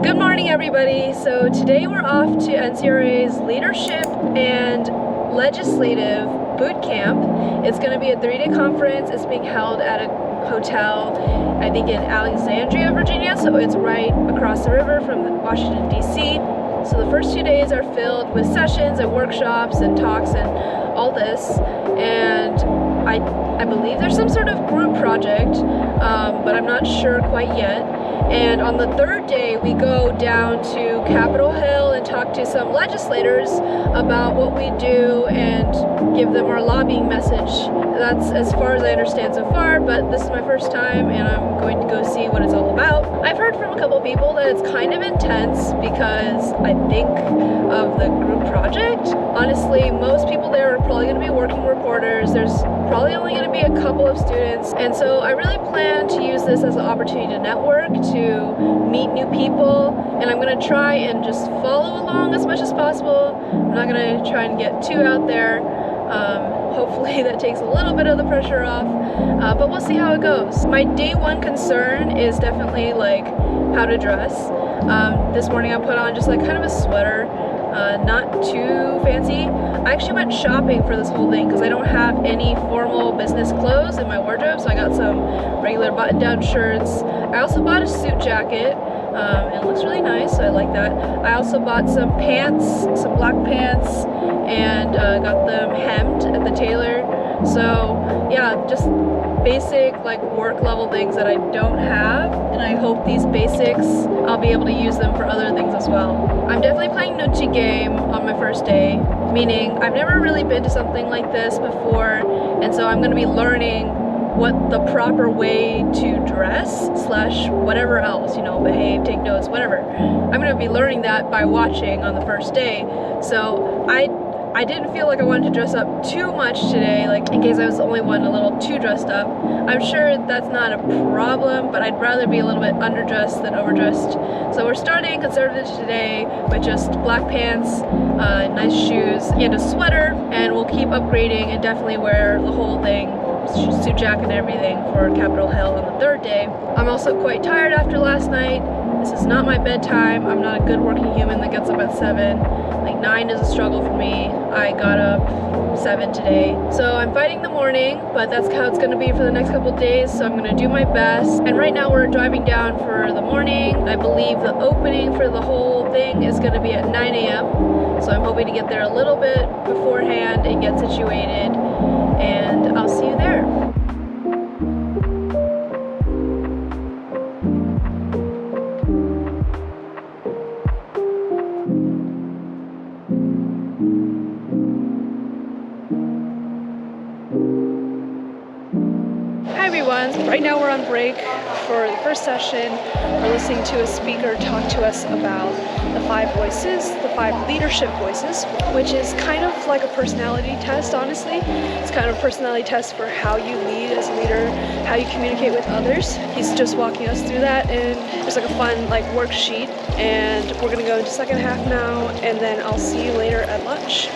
Good morning, everybody. So today we're off to NCRA's Leadership and Legislative Bootcamp. It's going to be a 3-day conference. It's being held at a hotel, I think in Alexandria, Virginia, so it's right across the river from Washington, D.C. So the first 2 days are filled with sessions and workshops and talks and all this, and I believe there's some sort of group project, but I'm not sure quite yet. And on the third day, we go down to Capitol Hill and talk to some legislators about what we do and give them our lobbying message. That's as far as I understand so far, but this is my first time and I'm going to go see what it's all about. I've heard from a couple people that it's kind of intense because I think of the group project. Honestly, most people there are probably going to be working reporters. There's probably only going to be a couple of students, and so I really plan to use this as an opportunity to network, to meet new people, and I'm going to try and just follow along as much as possible. I'm not going to try and get too out there. Hopefully that takes a little bit of the pressure off, but we'll see how it goes. My day one concern is definitely like how to dress. This morning I put on just like kind of a sweater, not too fancy. I actually went shopping for this whole thing because I don't have any formal business clothes in my wardrobe, so I got some regular button-down shirts. I also bought a suit jacket, and it looks really nice, so I like that. I also bought some pants, some black pants, and got them hemmed at the tailor. So yeah, just basic like work level things that I don't have, and I hope these basics I'll be able to use them for other things as well. I'm definitely playing Nuchi game on my first day, meaning I've never really been to something like this before, and so I'm going to be learning what the proper way to dress slash whatever else, you know, behave, take notes, whatever. I'm going to be learning that by watching on the first day. So I didn't feel like I wanted to dress up too much today, like in case I was the only one a little too dressed up. I'm sure that's not a problem, but I'd rather be a little bit underdressed than overdressed. So we're starting conservative today with just black pants, nice shoes, and a sweater, and we'll keep upgrading and definitely wear the whole thing, suit jacket and everything, for Capitol Hill on the third day. I'm also quite tired after last night. This is not my bedtime. I'm not a good working human that gets up at 7. Like 9 is a struggle for me. I got up 7 today. So I'm fighting the morning, but that's how it's going to be for the next couple of days, so I'm going to do my best. And right now we're driving down for the morning. I believe the opening for the whole thing is going to be at 9 a.m. So I'm hoping to get there a little bit beforehand and get situated, and I'll see you there. Right now we're on break for the first session. We're listening to a speaker talk to us about the 5 voices, the 5 leadership voices, which is kind of like a personality test, honestly. It's kind of a personality test for how you lead as a leader, how you communicate with others. He's just walking us through that, and there's like a fun like worksheet, and we're gonna go into second half now, and then I'll see you later at lunch.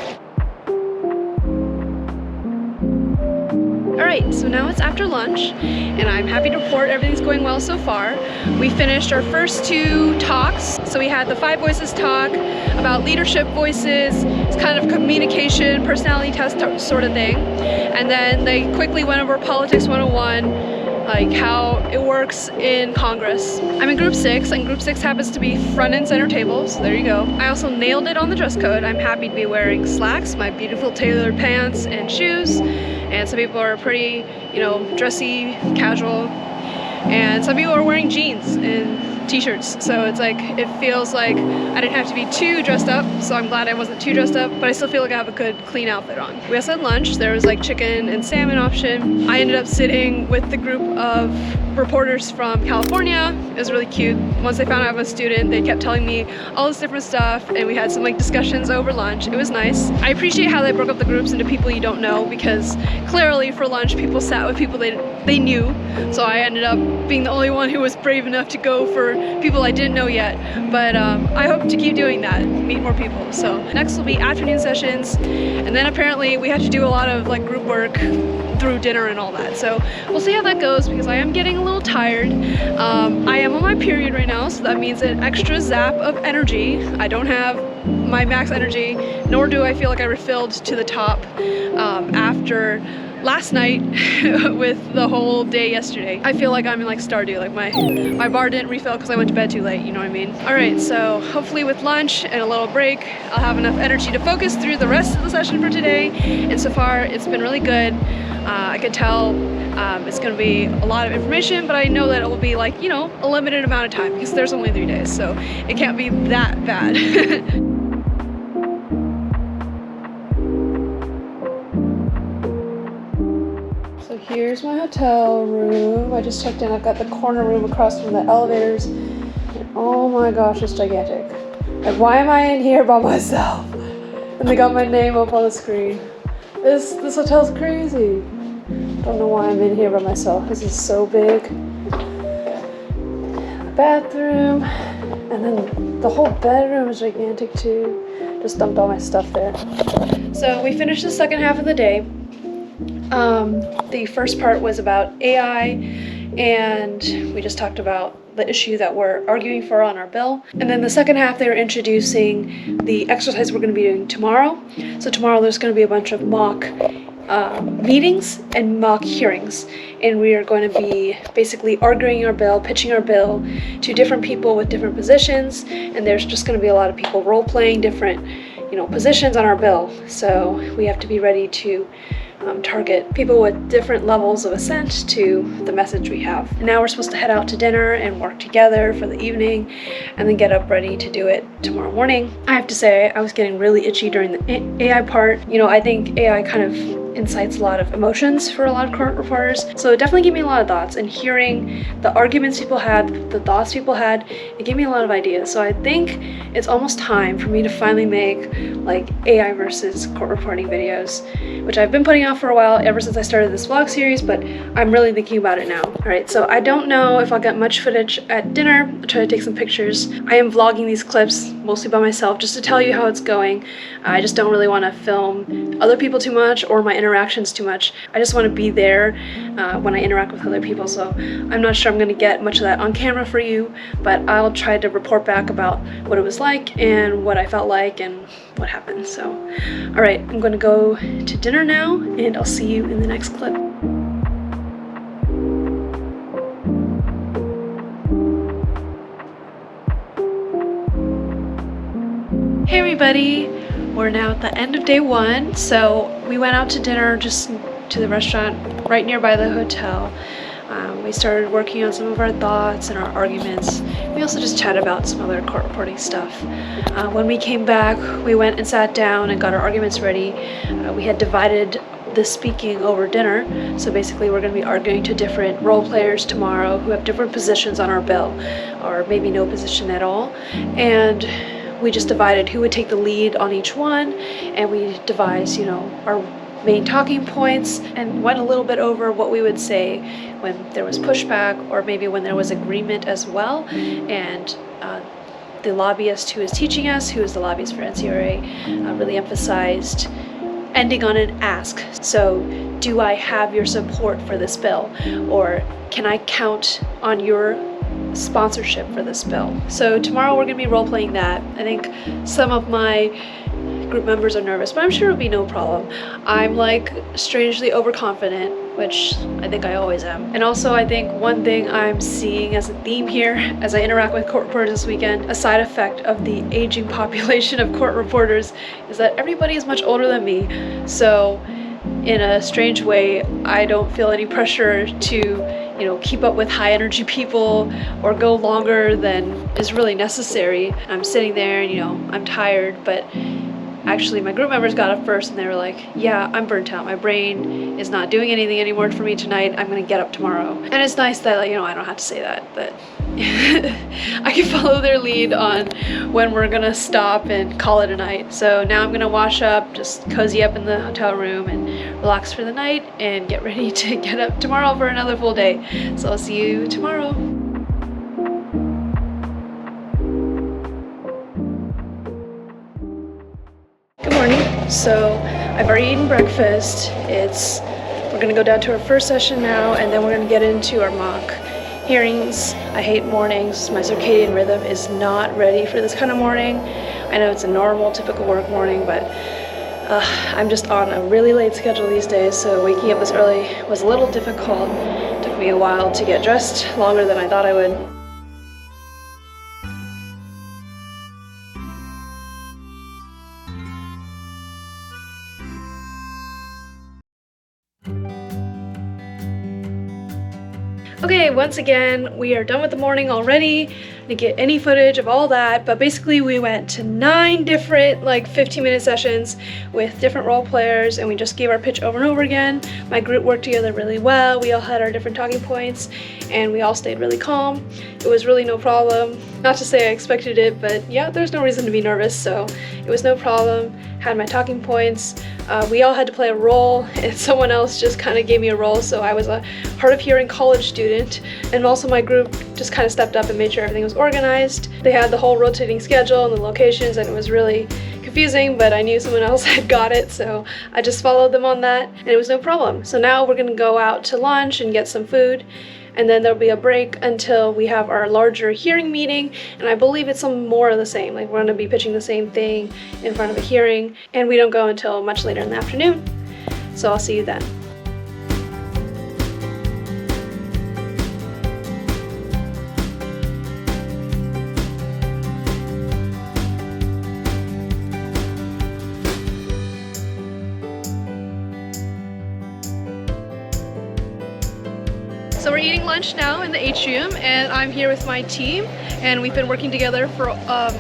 Alright, so now it's after lunch, and I'm happy to report everything's going well so far. We finished our first 2 talks. So we had the 5 voices talk about leadership voices. It's kind of communication, personality test sort of thing. And then they quickly went over Politics 101, like how it works in Congress. I'm in group 6, and group 6 happens to be front and center table, so there you go. I also nailed it on the dress code. I'm happy to be wearing slacks, my beautiful tailored pants and shoes. And some people are pretty, you know, dressy, casual. And some people are wearing jeans and t-shirts. So it's like, it feels like I didn't have to be too dressed up. So I'm glad I wasn't too dressed up, but I still feel like I have a good, clean outfit on. We also had lunch. There was like chicken and salmon option. I ended up sitting with the group of reporters from California. It was really cute. Once they found out I was a student, they kept telling me all this different stuff, and we had some like discussions over lunch. It was nice. I appreciate how they broke up the groups into people you don't know, because clearly for lunch people sat with people they knew. so I ended up being the only one who was brave enough to go for people I didn't know yet. But I hope to keep doing that, meet more people. So next will be afternoon sessions, and then apparently we have to do a lot of like group work through dinner and all that. So we'll see how that goes, because I am getting a little tired. I am on my period right now, so that means an extra zap of energy. I don't have my max energy, nor do I feel like I refilled to the top after last night with the whole day yesterday. I feel like I'm in like Stardew, like my bar didn't refill because I went to bed too late, you know what I mean? All right, so hopefully with lunch and a little break, I'll have enough energy to focus through the rest of the session for today. And so far, it's been really good. I could tell it's gonna be a lot of information, but I know that it will be like, you know, a limited amount of time because there's only 3 days, so it can't be that bad. So here's my hotel room. I just checked in. I've got the corner room across from the elevators. And oh my gosh, it's gigantic. Like, why am I in here by myself? And they got my name up on the screen. This hotel's crazy. Don't know why I'm in here by myself. This is so big. The bathroom, and then the whole bedroom is gigantic too. Just dumped all my stuff there. So we finished the second half of the day. The first part was about AI, and we just talked about the issue that we're arguing for on our bill. And then the second half, they were introducing the exercise we're going to be doing tomorrow. So tomorrow there's going to be a bunch of mock meetings and mock hearings, and we are going to be basically arguing our bill, pitching our bill to different people with different positions, and there's just going to be a lot of people role-playing different, you know, positions on our bill. So we have to be ready to target people with different levels of assent to the message we have. And now we're supposed to head out to dinner and work together for the evening, and then get up ready to do it tomorrow morning. I have to say, I was getting really itchy during the AI part. You know, I think AI kind of incites a lot of emotions for a lot of court reporters, so it definitely gave me a lot of thoughts, and hearing the arguments people had, the thoughts people had, it gave me a lot of ideas. So I think it's almost time for me to finally make like AI versus court reporting videos, which I've been putting off for a while, ever since I started this vlog series, but I'm really thinking about it now. Alright, so I don't know if I'll get much footage at dinner. I'll try to take some pictures. I am vlogging these clips mostly by myself just to tell you how it's going. I just don't really want to film other people too much or my interactions too much. I just want to be there when I interact with other people, so I'm not sure I'm going to get much of that on camera for you, but I'll try to report back about what it was like and what I felt like and what happened. So alright, I'm going to go to dinner now, and I'll see you in the next clip. Hey everybody, we're now at the end of day 1. So we went out to dinner just to the restaurant right nearby the hotel. We started working on some of our thoughts and our arguments. We also just chatted about some other court reporting stuff. When we came back, we went and sat down and got our arguments ready. We had divided the speaking over dinner, so basically we're going to be arguing to different role players tomorrow who have different positions on our bill, or maybe no position at all, and we just divided who would take the lead on each one, and we devised, you know, our main talking points, and went a little bit over what we would say when there was pushback, or maybe when there was agreement as well. And the lobbyist who is teaching us, who is the lobbyist for NCRA, really emphasized ending on an ask. So, do I have your support for this bill? Or can I count on your sponsorship for this bill? So tomorrow we're going to be role-playing that. I think some of my group members are nervous, but I'm sure it'll be no problem. I'm like strangely overconfident, which I think I always am. And also I think one thing I'm seeing as a theme here as I interact with court reporters this weekend, a side effect of the aging population of court reporters, is that everybody is much older than me. So in a strange way, I don't feel any pressure to, you know, keep up with high energy people or go longer than is really necessary. I'm sitting there and, you know, I'm tired, but Actually, my group members got up first and they were like, yeah, I'm burnt out. My brain is not doing anything anymore for me tonight. I'm gonna get up tomorrow. And it's nice that, you know, I don't have to say that, but I can follow their lead on when we're gonna stop and call it a night. So now I'm gonna wash up, just cozy up in the hotel room and relax for the night and get ready to get up tomorrow for another full day. So I'll see you tomorrow. Good morning. So I've already eaten breakfast. We're gonna go down to our first session now, and then we're gonna get into our mock hearings. I hate mornings. My circadian rhythm is not ready for this kind of morning. I know it's a normal, typical work morning, but I'm just on a really late schedule these days, so waking up this early was a little difficult. It took me a while to get dressed, longer than I thought I would. Okay, once again, we are done with the morning already. I didn't get any footage of all that, but basically we went to 9 different 15-minute sessions with different role players, and we just gave our pitch over and over again. My group worked together really well. We all had our different talking points, and we all stayed really calm. It was really no problem. Not to say I expected it, but yeah, there's no reason to be nervous, so it was no problem. Had my talking points. We all had to play a role, and someone else just kind of gave me a role, so I was a hard of hearing college student, and also my group just kind of stepped up and made sure everything was organized. They had the whole rotating schedule and the locations, and it was really confusing, but I knew someone else had got it, so I just followed them on that, and it was no problem. So now we're gonna go out to lunch and get some food, and then there'll be a break until we have our larger hearing meeting, and I believe it's some more of the same. Like, we're gonna be pitching the same thing in front of a hearing, and we don't go until much later in the afternoon. So I'll see you then. So we're eating lunch now in the atrium, and I'm here with my team, and we've been working together for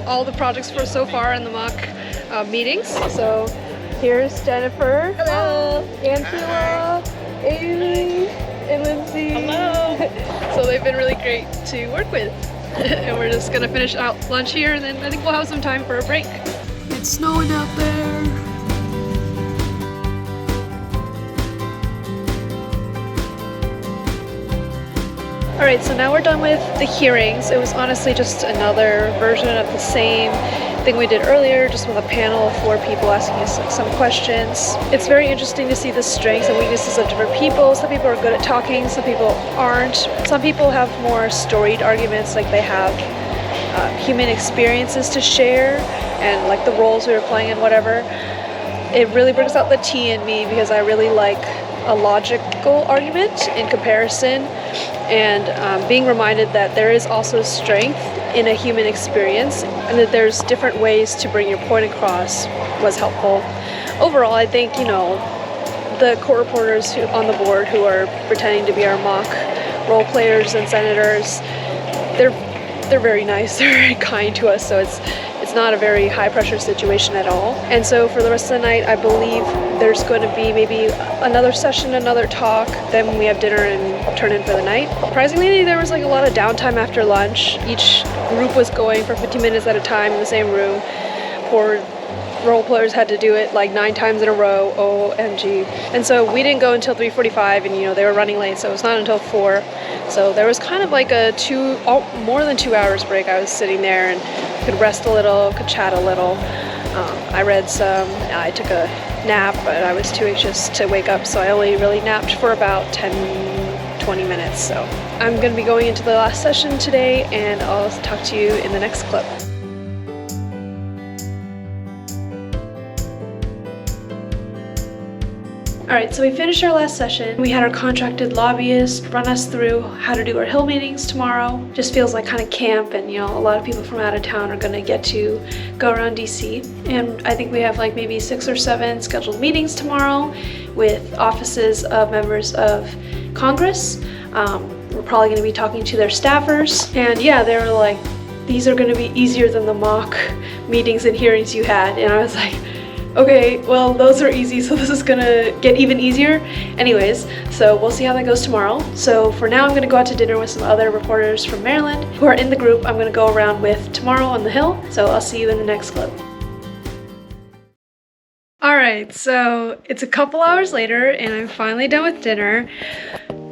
all the projects for so far in the mock meetings. So here's Jennifer. Hello. Angela, Amy, and Lindsay. Hello. So they've been really great to work with. And we're just gonna finish out lunch here, and then I think we'll have some time for a break. It's snowing out there. Alright, so now we're done with the hearings. It was honestly just another version of the same thing we did earlier, just with a panel of 4 people asking us some questions. It's very interesting to see the strengths and weaknesses of different people. Some people are good at talking, some people aren't. Some people have more storied arguments, like they have human experiences to share, and like the roles we were playing and whatever. It really brings out the T in me, because I really like a logical argument in comparison, and being reminded that there is also strength in a human experience, and that there's different ways to bring your point across was helpful. Overall, I think, you know, the court reporters on the board who are pretending to be our mock role players and senators, they're very nice, they're very kind to us, so it's not a very high pressure situation at all. And so for the rest of the night, I believe there's going to be maybe another session, another talk, then we have dinner and turn in for the night. Surprisingly, there was like a lot of downtime after lunch. Each group was going for 15 minutes at a time in the same room. Poor role players had to do it like 9 times in a row, OMG. And so we didn't go until 3:45, and you know, they were running late, so it was not until 4. So there was kind of like a more than 2 hours break. I was sitting there and could rest a little, could chat a little. I read some, I took a nap, but I was too anxious to wake up, so I only really napped for about 10-20 minutes. So I'm gonna be going into the last session today, and I'll talk to you in the next clip. Alright, so we finished our last session. We had our contracted lobbyist run us through how to do our Hill meetings tomorrow. Just feels like kind of camp, and you know, a lot of people from out of town are gonna get to go around DC. And I think we have like maybe 6 or 7 scheduled meetings tomorrow with offices of members of Congress. We're probably gonna be talking to their staffers. And yeah, they were like, these are gonna be easier than the mock meetings and hearings you had. And I was like, Okay, well those are easy, so this is gonna get even easier. Anyways, so we'll see how that goes tomorrow. So for now I'm gonna go out to dinner with some other reporters from Maryland who are in the group I'm gonna go around with tomorrow on the Hill. So I'll see you in the next clip. Alright, so it's a couple hours later and I'm finally done with dinner.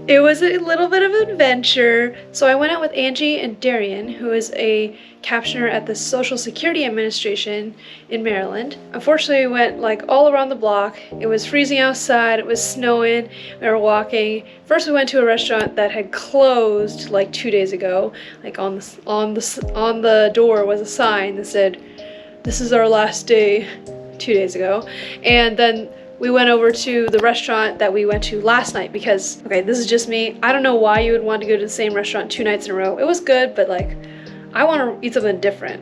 It was a little bit of an adventure. So I went out with Angie and Darian, who is a captioner at the Social Security Administration in Maryland. Unfortunately, we went like all around the block. It was freezing outside, it was snowing, we were walking. First we went to a restaurant that had closed like 2 days ago. Like on the door was a sign that said, "This is our last day," 2 days ago. And then we went over to the restaurant that we went to last night because, okay, this is just me. I don't know why you would want to go to the same restaurant 2 nights in a row. It was good, but like, I want to eat something different,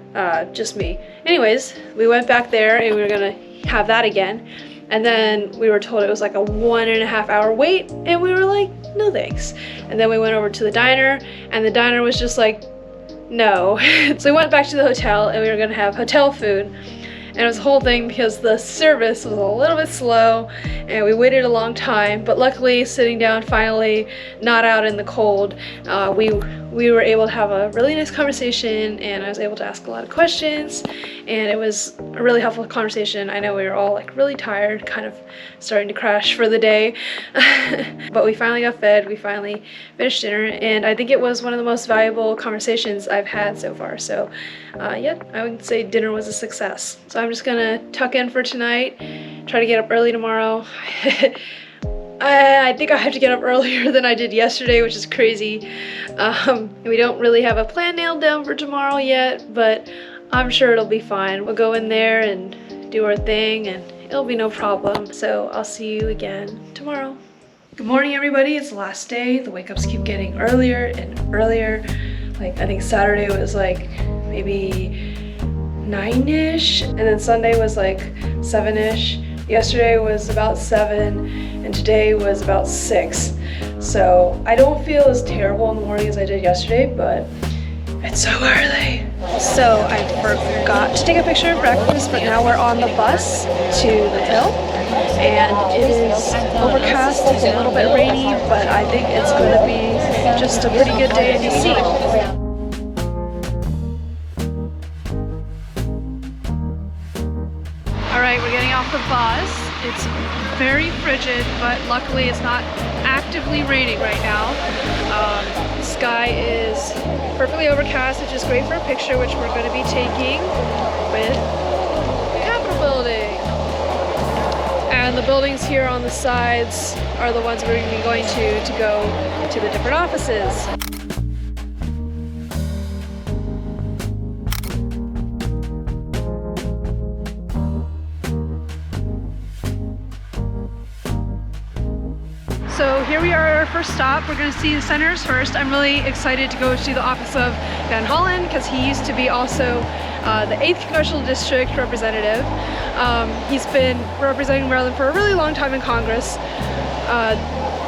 just me. Anyways, we went back there and we were gonna have that again. And then we were told it was like a 1.5 hour wait and we were like, no thanks. And then we went over to the diner and the diner was just like, no. So we went back to the hotel and we were gonna have hotel food. And it was a whole thing because the service was a little bit slow and we waited a long time, but luckily sitting down finally, not out in the cold, we were able to have a really nice conversation and I was able to ask a lot of questions and it was a really helpful conversation. I know we were all like really tired, kind of starting to crash for the day, but we finally got fed, we finally finished dinner, and I think it was one of the most valuable conversations I've had so far. So yeah, I would say dinner was a success. So I'm just gonna tuck in for tonight, try to get up early tomorrow. I think I have to get up earlier than I did yesterday, which is crazy. We don't really have a plan nailed down for tomorrow yet, but I'm sure it'll be fine. We'll go in there and do our thing and it'll be no problem. So I'll see you again tomorrow. Good morning, everybody. It's the last day. The wake-ups keep getting earlier and earlier. Like, I think Saturday was like maybe 9-ish, and then Sunday was like 7-ish. Yesterday was about 7, and today was about 6. So I don't feel as terrible in the morning as I did yesterday, but it's so early. So I forgot to take a picture of breakfast, but now we're on the bus to the Hill, and it is overcast, it's a little bit rainy, but I think it's going to be just a pretty good day in DC. Alright, we're getting off the bus. It's very frigid, but luckily it's not actively raining right now. The sky is perfectly overcast, which is great for a picture, which we're going to be taking with the Capitol building. And the buildings here on the sides are the ones we're going to be going to go to the different offices. So here we are at our first stop. We're going to see the senators first. I'm really excited to go to the office of Van Hollen because he used to be also the 8th Congressional District representative. He's been representing Maryland for a really long time in Congress.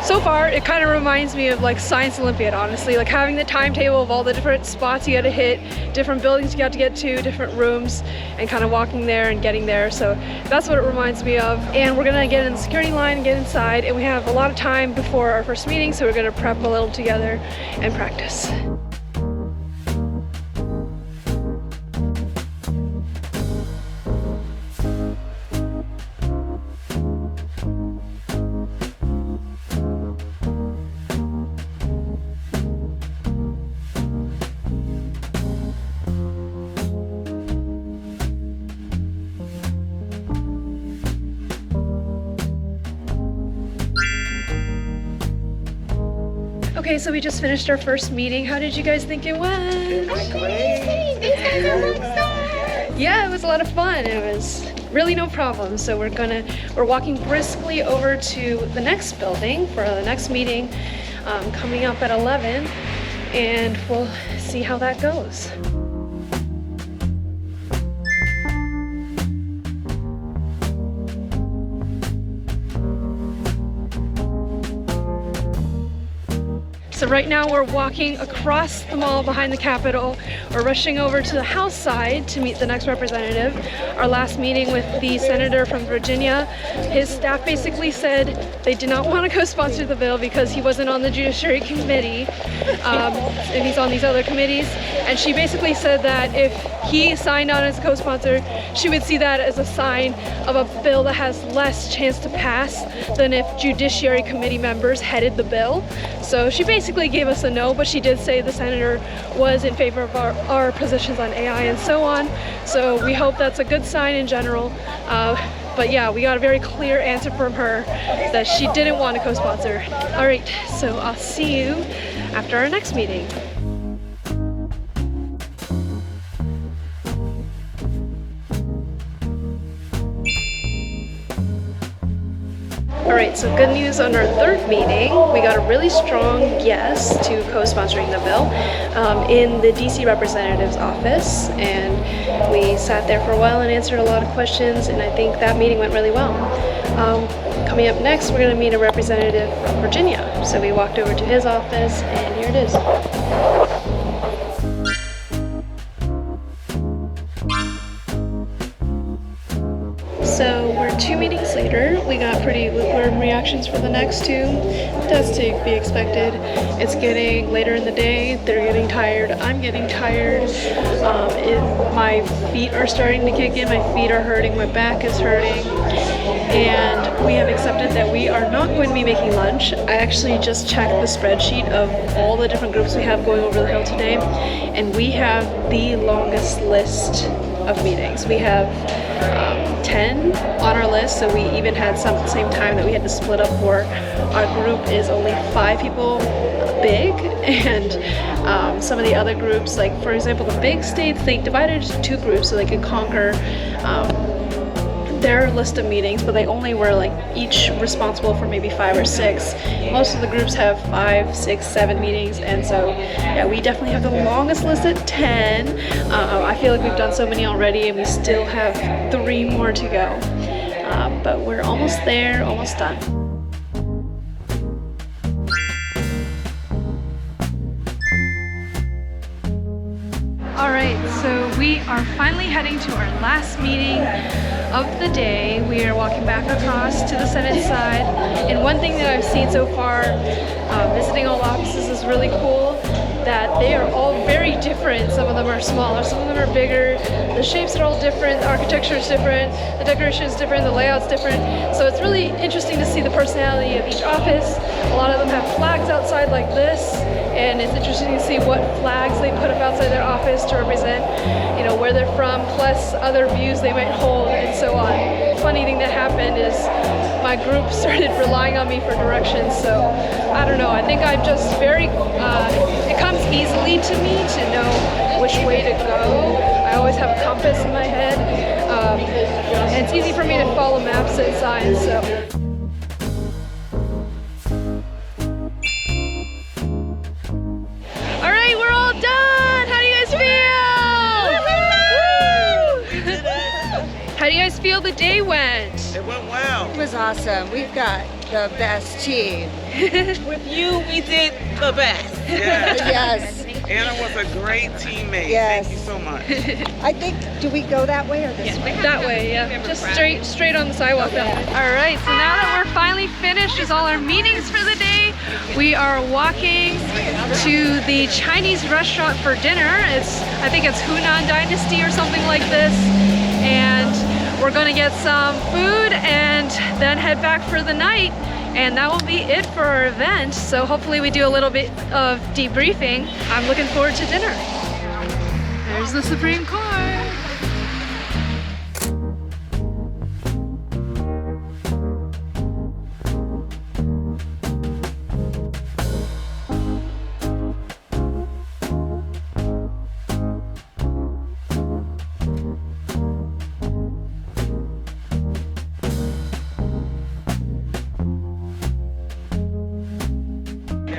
So far, it kind of reminds me of like Science Olympiad, honestly, like having the timetable of all the different spots you got to hit, different buildings you got to get to, different rooms, and kind of walking there and getting there. So that's what it reminds me of. And we're gonna get in the security line and get inside, and we have a lot of time before our first meeting, so we're gonna prep a little together and practice. Okay, so we just finished our first meeting. How did you guys think it went? It was great. These guys are rock stars. Yeah, it was a lot of fun. It was really no problem. So we're walking briskly over to the next building for the next meeting coming up at 11, and we'll see how that goes. So right now we're walking across the mall behind the Capitol. We're rushing over to the House side to meet the next representative. Our last meeting with the senator from Virginia, his staff basically said they did not want to co-sponsor the bill because he wasn't on the Judiciary Committee, and he's on these other committees. And she basically said that if he signed on as a co-sponsor, she would see that as a sign of a bill that has less chance to pass than if Judiciary Committee members headed the bill. So she basically gave us a no, but she did say the senator was in favor of our positions on AI and so on. So we hope that's a good sign in general. But yeah, we got a very clear answer from her that she didn't want to co-sponsor. All right, so I'll see you after our next meeting. Alright, so good news on our third meeting. We got a really strong yes to co-sponsoring the bill in the DC representative's office, and we sat there for a while and answered a lot of questions, and I think that meeting went really well. Coming up next, we're going to meet a representative from Virginia. So we walked over to his office, and here it is. So we're 2 meetings later. We got pretty lukewarm reactions for the next 2. That's to be expected. It's getting later in the day. They're getting tired. I'm getting tired. My feet are starting to kick in. My feet are hurting. My back is hurting. And we have accepted that we are not going to be making lunch. I actually just checked the spreadsheet of all the different groups we have going over the hill today, and we have the longest list of meetings. We have 10 on our list, so we even had some at the same time that we had to split up for. Our group is only 5 people big, and some of the other groups, like for example the big states, they divided into 2 groups so they could conquer their list of meetings, but they only were like each responsible for maybe 5 or 6. Most of the groups have 5, 6, 7 meetings, and so yeah, we definitely have the longest list at 10. I feel like we've done so many already, and we still have 3 more to go, but we're almost there, almost done. Alright, so we are finally heading to our last meeting of the day. We are walking back across to the Senate side, and one thing that I've seen so far visiting all offices is really cool, that they are all very different. Some of them are smaller, some of them are bigger. The shapes are all different, the architecture is different, the decoration is different, the layout's different. So it's really interesting to see the personality of each office. A lot of them have flags outside like this, and it's interesting to see what flags they put up outside their office to represent, you know, where they're from, plus other views they might hold, and so on. Funny thing that happened is my group started relying on me for directions, so I don't know, I think I'm just very, it comes easily to me to know which way to go. I always have a compass in my head, and it's easy for me to follow maps and signs, so. Alright, we're all done! How do you guys feel? How do you guys feel the day went? It went well. It was awesome. We've got the best team. With you, we did the best. Yeah. Yes. Anna was a great teammate. Yes. Thank you so much. I think, do we go that way or this way? That way, yeah. Just straight on the sidewalk that way. Alright, so now that we're finally finished with all our meetings for the day, we are walking to the Chinese restaurant for dinner. I think it's Hunan Dynasty or something like this. And we're gonna get some food and then head back for the night. And that will be it for our event. So hopefully we do a little bit of debriefing. I'm looking forward to dinner. There's the Supreme Court.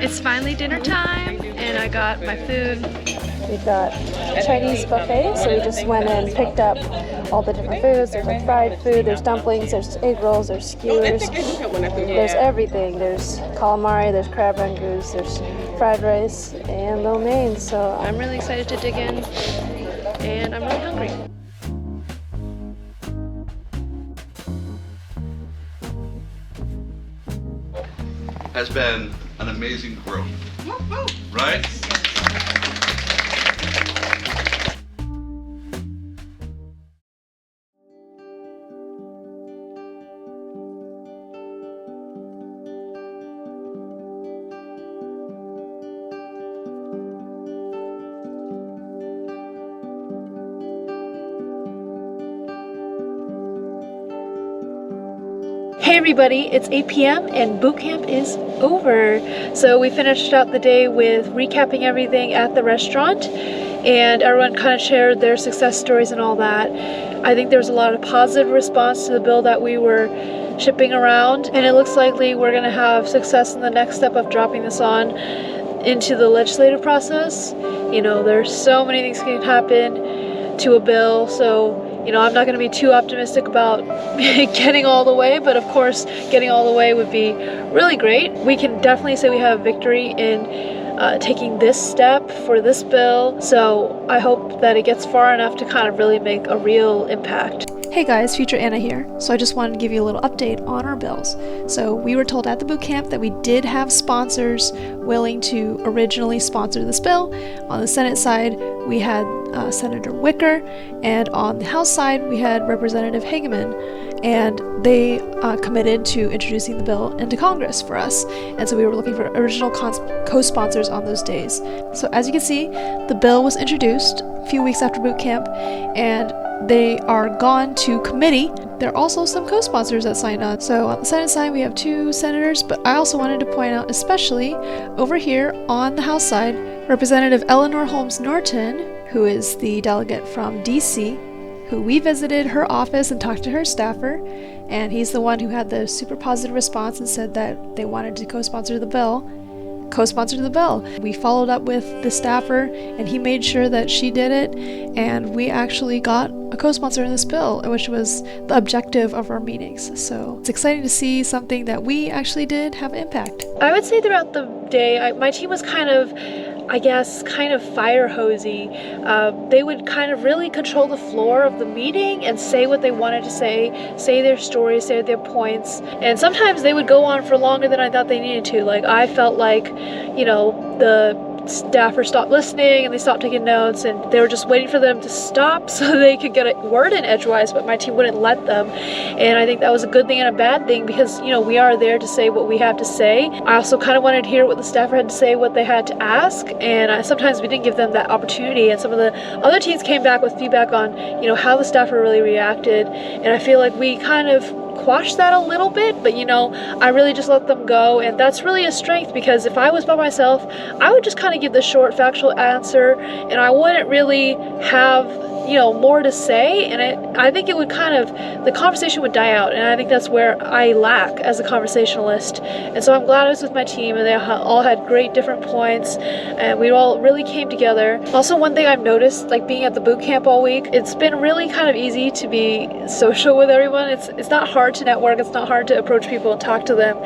It's finally dinner time, and I got my food. We've got Chinese buffet, so we just went and picked up all the different foods. There's like fried food, there's dumplings, there's egg rolls, there's skewers, there's everything. There's calamari, there's crab rangoons, there's fried rice, and lo mein. So I'm really excited to dig in, and I'm really hungry. Has been an amazing growth, right? Hey everybody, it's 8 p.m. and boot camp is over. So we finished out the day with recapping everything at the restaurant, and everyone kind of shared their success stories and all that. I think there was a lot of positive response to the bill that we were shipping around, and it looks likely we're going to have success in the next step of dropping this on into the legislative process. You know, there's so many things can happen to a bill, so you know, I'm not going to be too optimistic about getting all the way, but of course, getting all the way would be really great. We can definitely say we have victory in taking this step for this bill, so I hope that it gets far enough to kind of really make a real impact. Hey guys, Future Anna here. So I just wanted to give you a little update on our bills. So we were told at the boot camp that we did have sponsors willing to originally sponsor this bill. On the Senate side, we had Senator Wicker, and on the House side, we had Representative Hageman, and they committed to introducing the bill into Congress for us. And so we were looking for original co-sponsors on those days. So as you can see, the bill was introduced a few weeks after boot camp, and they are gone to committee. There are also some co-sponsors that signed on. So on the Senate side, we have 2 senators, but I also wanted to point out, especially over here on the House side, Representative Eleanor Holmes Norton, who is the delegate from DC, who we visited her office and talked to her staffer, and he's the one who had the super positive response and said that they wanted to co-sponsor the bill. We followed up with the staffer, and he made sure that she did it, and we actually got a co-sponsor in this bill, which was the objective of our meetings. So it's exciting to see something that we actually did have impact. I would say throughout the day, my team was kind of fire hosey. They would kind of really control the floor of the meeting and say what they wanted to say their stories, say their points. And sometimes they would go on for longer than I thought they needed to. Like, I felt like, you know, the staffer stopped listening and they stopped taking notes, and they were just waiting for them to stop so they could get a word in edgewise, but my team wouldn't let them. And I think that was a good thing and a bad thing, because you know, we are there to say what we have to say. I also kind of wanted to hear what the staffer had to say, what they had to ask, and sometimes we didn't give them that opportunity, and some of the other teams came back with feedback on, you know, how the staffer really reacted, and I feel like we kind of quash that a little bit, but you know, I really just let them go, and that's really a strength, because if I was by myself, I would just kind of give the short factual answer, and I wouldn't really have, you know, more to say, and I think it would kind of, the conversation would die out, and I think that's where I lack as a conversationalist. And so I'm glad I was with my team, and they all had great different points, and we all really came together. Also, one thing I've noticed, like being at the boot camp all week, it's been really kind of easy to be social with everyone. It's not hard to network, it's not hard to approach people and talk to them,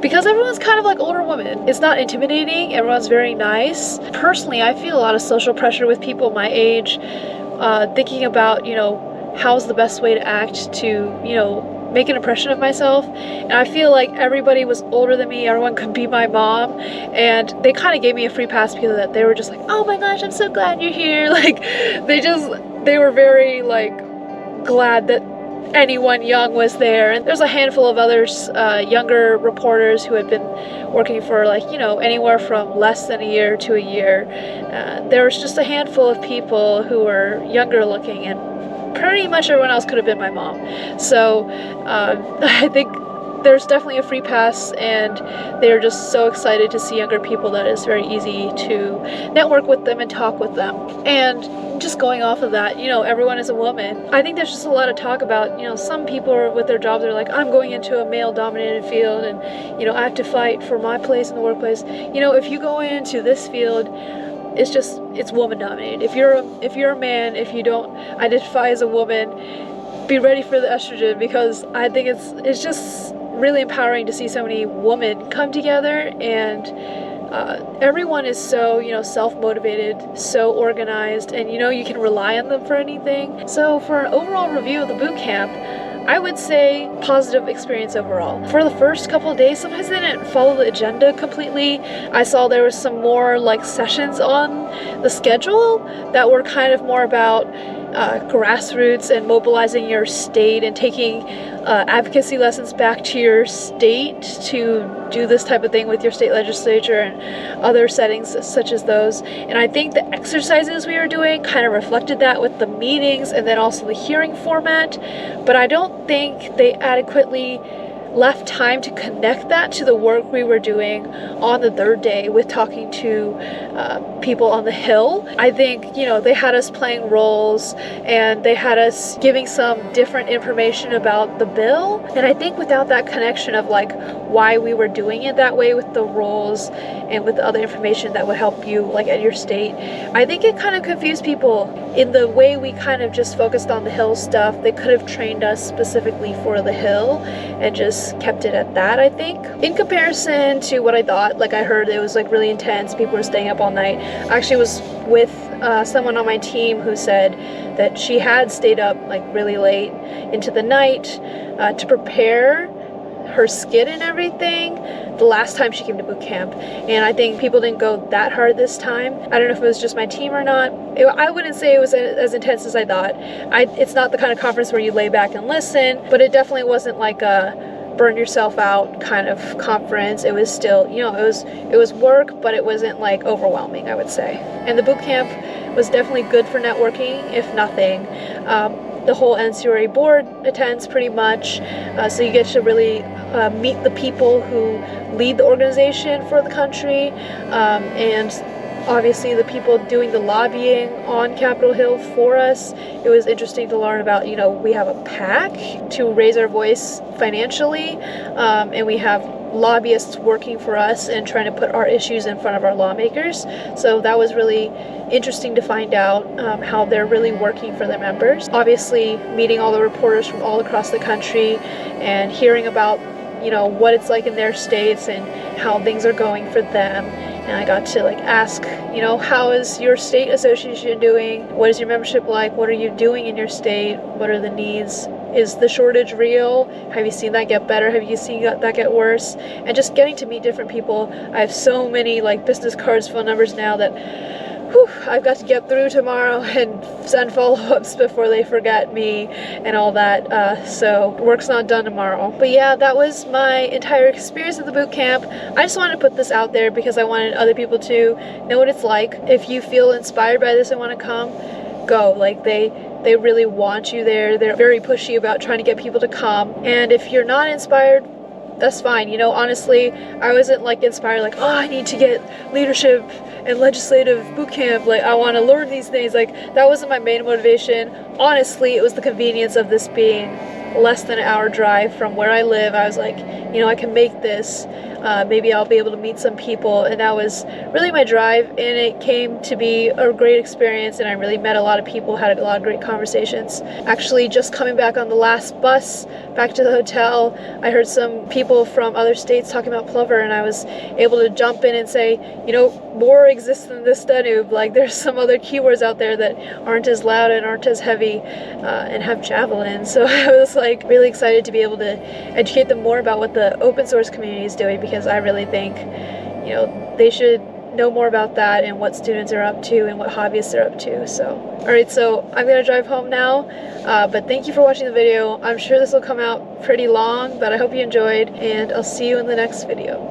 because everyone's kind of like older women. It's not intimidating, everyone's very nice. Personally, I feel a lot of social pressure with people my age, thinking about, you know, how's the best way to act to, you know, make an impression of myself. And I feel like everybody was older than me, everyone could be my mom, and they kind of gave me a free pass because of that. They were just like, oh my gosh, I'm so glad you're here. Like, they were very like glad that anyone young was there. And there's a handful of others, younger reporters who had been working for, like, you know, anywhere from less than a year to a year. There was just a handful of people who were younger looking, and pretty much everyone else could have been my mom. So I think there's definitely a free pass, and they're just so excited to see younger people that it's very easy to network with them and talk with them. And just going off of that, you know, everyone is a woman. I think there's just a lot of talk about, you know, some people with their jobs are like, I'm going into a male-dominated field, and, you know, I have to fight for my place in the workplace. You know, if you go into this field, it's woman dominated. If you're a man, if you don't identify as a woman, be ready for the estrogen, because I think it's just really empowering to see so many women come together, and everyone is so, you know, self-motivated, so organized, and you know you can rely on them for anything. So for an overall review of the boot camp, I would say positive experience overall. For the first couple of days, sometimes I didn't follow the agenda completely. I saw there was some more like sessions on the schedule that were kind of more about grassroots and mobilizing your state and taking advocacy lessons back to your state to do this type of thing with your state legislature and other settings such as those. And I think the exercises we were doing kind of reflected that with the meetings and then also the hearing format, but I don't think they adequately left time to connect that to the work we were doing on the third day with talking to people on the Hill. I think, you know, they had us playing roles and they had us giving some different information about the bill, and I think without that connection of like why we were doing it that way with the roles and with the other information that would help you like at your state, I think it kind of confused people in the way we kind of just focused on the Hill stuff. They could have trained us specifically for the Hill and just kept it at that, I think. In comparison to what I thought, like I heard it was like really intense, people were staying up all night. I actually was with someone on my team who said that she had stayed up like really late into the night to prepare her skit and everything the last time she came to boot camp, and I think people didn't go that hard this time. I don't know if it was just my team or not. I wouldn't say it was as intense as I thought. It's not the kind of conference where you lay back and listen, but it definitely wasn't like a burn yourself out kind of conference. It was still, you know, it was work, but it wasn't like overwhelming, I would say. And the boot camp was definitely good for networking, if nothing. The whole NCRA board attends pretty much, so you get to really meet the people who lead the organization for the country, and obviously the people doing the lobbying on Capitol Hill for us. It was interesting to learn about, you know, we have a PAC to raise our voice financially, and we have lobbyists working for us and trying to put our issues in front of our lawmakers. So that was really interesting to find out how they're really working for their members. Obviously, meeting all the reporters from all across the country and hearing about, you know, what it's like in their states and how things are going for them. And I got to like ask, you know, how is your state association doing? What is your membership like? What are you doing in your state? What are the needs? Is the shortage real? Have you seen that get better? Have you seen that get worse? And just getting to meet different people. I have so many like business cards, phone numbers now that I've got to get through tomorrow and send follow-ups before they forget me and all that, so work's not done tomorrow. But yeah, that was my entire experience at the boot camp. I just wanted to put this out there because I wanted other people to know what it's like. If you feel inspired by this and want to come, go. Like they really want you there. They're very pushy about trying to get people to come, and if you're not inspired, that's fine. You know, honestly, I wasn't like inspired like, oh, I need to get leadership and legislative boot camp, like I want to learn these things. Like that wasn't my main motivation. Honestly, it was the convenience of this being less than an hour drive from where I live. I was like, you know, I can make this. Maybe I'll be able to meet some people, and that was really my drive, and it came to be a great experience, and I really met a lot of people, had a lot of great conversations. Actually, just coming back on the last bus back to the hotel, I heard some people from other states talking about plover, and I was able to jump in and say, you know, more exists than this Danube. Like there's some other keywords out there that aren't as loud and aren't as heavy and have javelin. So I was like really excited to be able to educate them more about what the open source community is doing, because I really think, you know, they should know more about that and what students are up to and what hobbyists are up to. So, alright, so I'm gonna drive home now, but thank you for watching the video. I'm sure this will come out pretty long, but I hope you enjoyed, and I'll see you in the next video.